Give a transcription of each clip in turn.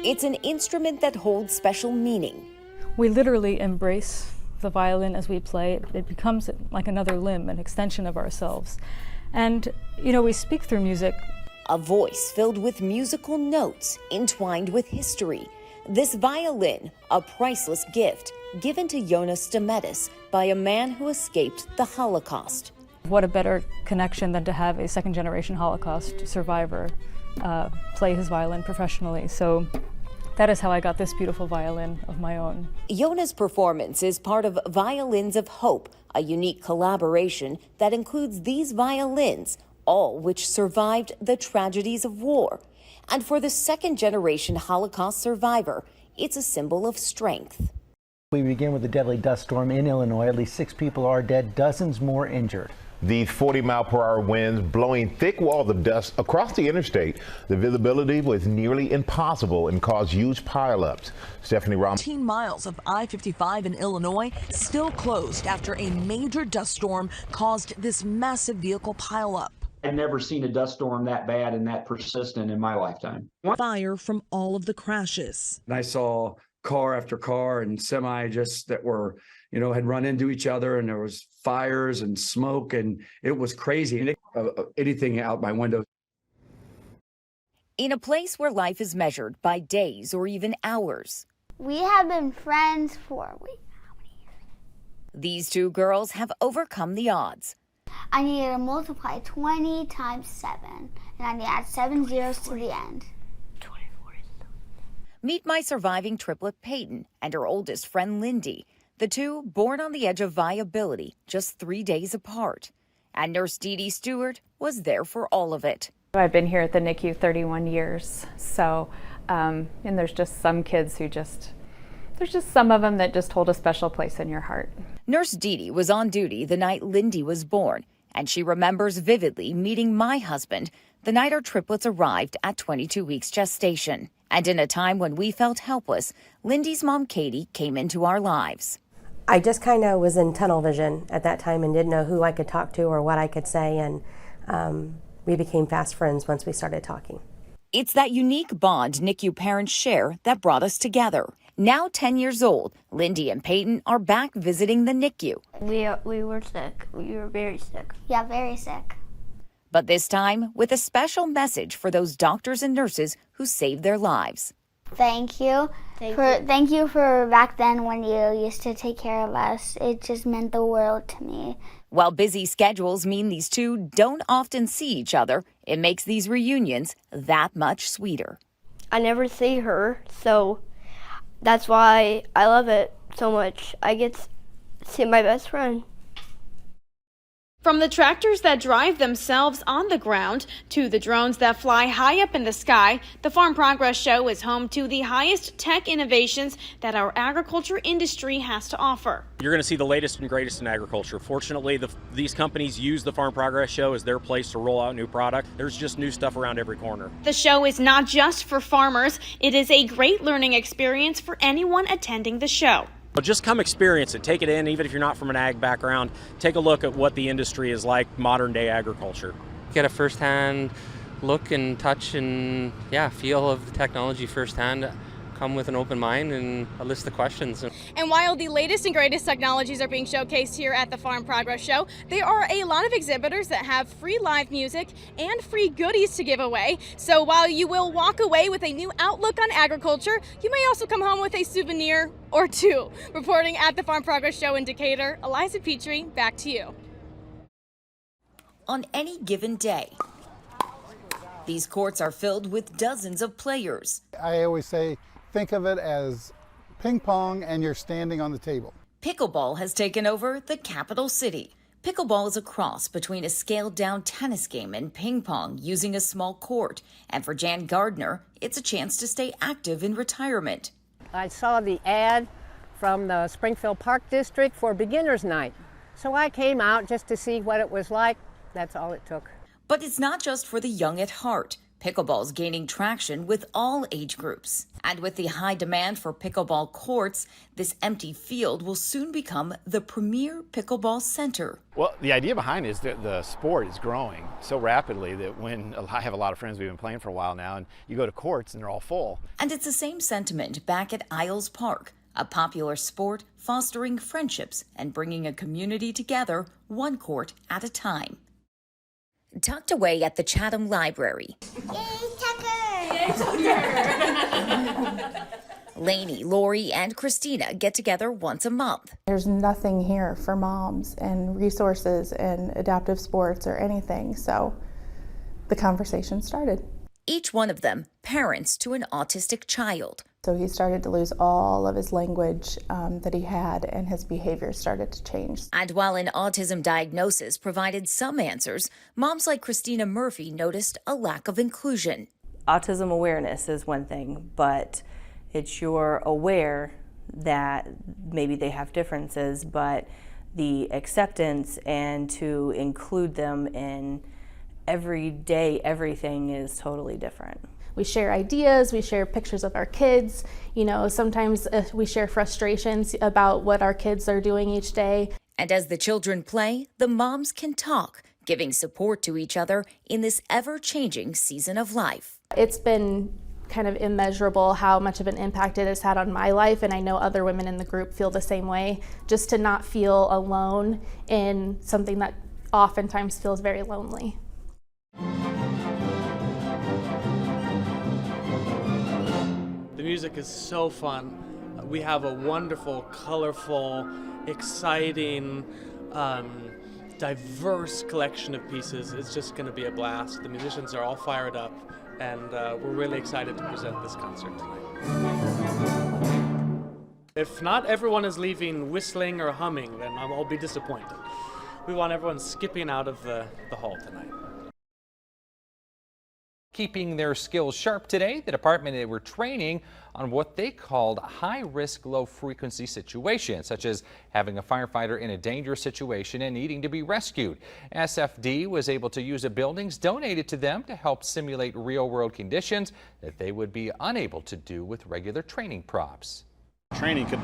It's an instrument that holds special meaning. We literally embrace the violin as we play. It becomes like another limb, an extension of ourselves. And, we speak through music. A voice filled with musical notes entwined with history. This violin, a priceless gift given to Jonas Stemetis by a man who escaped the Holocaust. What a better connection than to have a second-generation Holocaust survivor play his violin professionally. So that is how I got this beautiful violin of my own. Jonas' performance is part of Violins of Hope, a unique collaboration that includes these violins, all which survived the tragedies of war. And for the second-generation Holocaust survivor, it's a symbol of strength. We begin with a deadly dust storm in Illinois. At least 6 people are dead, dozens more injured. These 40-mile-per-hour winds blowing thick walls of dust across the interstate. The visibility was nearly impossible and caused huge pileups. Stephanie Rom. 18 miles of I-55 in Illinois still closed after a major dust storm caused this massive vehicle pileup. I've never seen a dust storm that bad and that persistent in my lifetime. Fire from all of the crashes. And I saw car after car and semi just that were, had run into each other, and there was fires and smoke, and it was crazy. Anything out my window. In a place where life is measured by days or even hours. We have been friends for how many years? These two girls have overcome the odds. I need to multiply 20 times 7, and I need to add 7 zeros to the end. 24. Meet my surviving triplet Peyton and her oldest friend Lindy. The two born on the edge of viability, just 3 days apart. And Nurse Dee Dee Stewart was there for all of it. I've been here at the NICU 31 years, so, and there's just some kids who there's just some of them that just hold a special place in your heart. Nurse Dee Dee was on duty the night Lindy was born, and she remembers vividly meeting my husband the night our triplets arrived at 22 weeks gestation. And in a time when we felt helpless, Lindy's mom, Katie, came into our lives. I just kind of was in tunnel vision at that time and didn't know who I could talk to or what I could say, and we became fast friends once we started talking. It's that unique bond NICU parents share that brought us together. Now 10 years old, Lindy and Peyton are back visiting the NICU. We were sick. We were very sick. Yeah, very sick. But this time with a special message for those doctors and nurses who saved their lives. Thank you. Thank you for back then when you used to take care of us. It just meant the world to me. While busy schedules mean these two don't often see each other, it makes these reunions that much sweeter. I never see her, so that's why I love it so much. I get to see my best friend. From the tractors that drive themselves on the ground to the drones that fly high up in the sky, the Farm Progress Show is home to the highest tech innovations that our agriculture industry has to offer. You're going to see the latest and greatest in agriculture. Fortunately, these companies use the Farm Progress Show as their place to roll out new product. There's just new stuff around every corner. The show is not just for farmers. It is a great learning experience for anyone attending the show. But just come experience it. Take it in, even if you're not from an ag background. Take a look at what the industry is like, modern day agriculture. Get a firsthand look and touch and feel of the technology firsthand. Come with an open mind and a list of questions. And while the latest and greatest technologies are being showcased here at the Farm Progress Show, there are a lot of exhibitors that have free live music and free goodies to give away. So while you will walk away with a new outlook on agriculture, you may also come home with a souvenir or two. Reporting at the Farm Progress Show in Decatur, Eliza Petrie, back to you. On any given day, these courts are filled with dozens of players. I always say, think of it as ping pong and you're standing on the table. Pickleball has taken over the capital city. Pickleball is a cross between a scaled-down tennis game and ping pong using a small court. And for Jan Gardner, it's a chance to stay active in retirement. I saw the ad from the Springfield Park District for Beginner's Night. So I came out just to see what it was like. That's all it took. But it's not just for the young at heart. Pickleball's gaining traction with all age groups. And with the high demand for pickleball courts, this empty field will soon become the premier pickleball center. Well, the idea behind it is that the sport is growing so rapidly that when I have a lot of friends we've been playing for a while now, and you go to courts and they're all full. And it's the same sentiment back at Isles Park, a popular sport fostering friendships and bringing a community together one court at a time. Tucked away at the Chatham Library. Yay, Tucker! Yay, Tucker! Lainey, Lori, and Christina get together once a month. There's nothing here for moms and resources and adaptive sports or anything, so the conversation started. Each one of them parents to an autistic child. So he started to lose all of his language that he had, and his behavior started to change. And while an autism diagnosis provided some answers, moms like Christina Murphy noticed a lack of inclusion. Autism awareness is one thing, but it's you're aware that maybe they have differences, but the acceptance and to include them in everyday everything is totally different. We share ideas, we share pictures of our kids, you know, sometimes we share frustrations about what our kids are doing each day. And as the children play, the moms can talk, giving support to each other in this ever-changing season of life. It's been kind of immeasurable how much of an impact it has had on my life, and I know other women in the group feel the same way, just to not feel alone in something that oftentimes feels very lonely. The music is so fun. We have a wonderful, colorful, exciting, diverse collection of pieces. It's just going to be a blast. The musicians are all fired up, and we're really excited to present this concert tonight. If not everyone is leaving whistling or humming, then I'll be disappointed. We want everyone skipping out of the hall tonight. Keeping their skills sharp today, the department were training on what they called high-risk, low-frequency situations, such as having a firefighter in a dangerous situation and needing to be rescued. SFD was able to use the buildings donated to them to help simulate real-world conditions that they would be unable to do with regular training props. Training could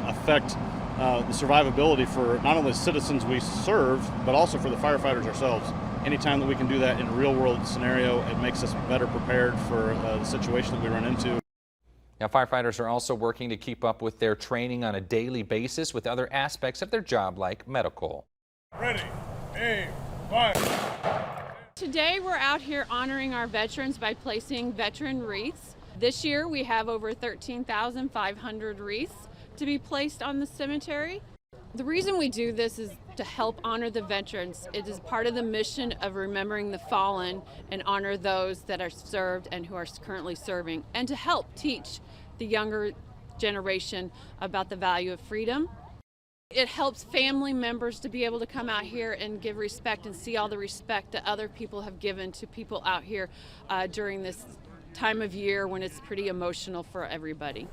affect the survivability for not only citizens we serve, but also for the firefighters ourselves. Anytime that we can do that in a real-world scenario, it makes us better prepared for the situation that we run into. Now, firefighters are also working to keep up with their training on a daily basis with other aspects of their job, like medical. Ready, aim, fire. Today, we're out here honoring our veterans by placing veteran wreaths. This year, we have over 13,500 wreaths to be placed on the cemetery. The reason we do this is to help honor the veterans. It is part of the mission of remembering the fallen and honor those that are served and who are currently serving, and to help teach the younger generation about the value of freedom. It helps family members to be able to come out here and give respect and see all the respect that other people have given to people out here during this time of year when it's pretty emotional for everybody.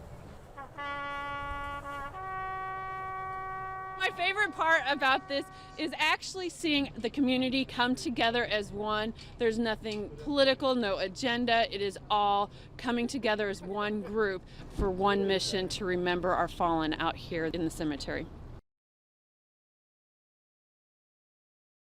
My favorite part about this is actually seeing the community come together as one. There's nothing political, no agenda. It is all coming together as one group for one mission to remember our fallen out here in the cemetery.